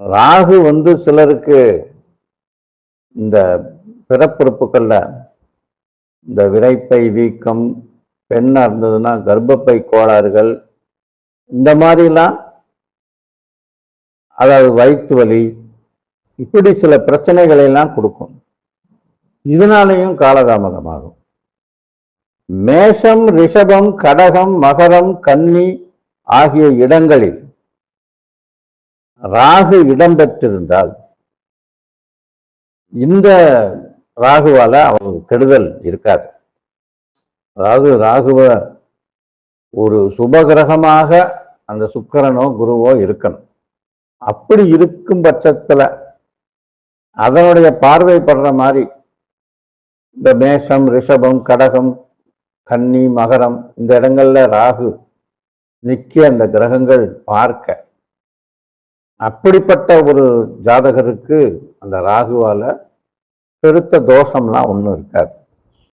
ராகு சிலருக்கு இந்த பிறப்புறுப்புகள்ல இந்த விரைப்பை வீக்கம், பெண்ணா இருந்ததுன்னா கர்ப்பப்பை கோளாறுகள், இந்த மாதிரிலாம், அதாவது வயிற்று வலி, இப்படி சில பிரச்சனைகளை எல்லாம் கொடுக்கும். இதனாலையும் காலதாமதமாகும். மேஷம், ரிஷபம், கடகம், மகரம், கன்னி ஆகிய இடங்களில் ராகு இடம்பெற்றிருந்தால் இந்த ராகுவால அவங்களுக்கு கெடுதல் இருக்காது. அதாவது ராகுவ ஒரு சுபகிரகமாக அந்த சுக்கிரனோ குருவோ இருக்கணும். அப்படி இருக்கும் பட்சத்துல அதனுடைய பார்வை படுற மாதிரி இந்த மேஷம், ரிஷபம், கடகம், கன்னி, மகரம் இந்த இடங்கள்ல ராகு நிக்க அந்த கிரகங்கள் பார்க்க, அப்படிப்பட்ட ஒரு ஜாதகருக்கு அந்த ராகுவால பெருத்த தோஷம்லாம் ஒன்றும் இருக்காது.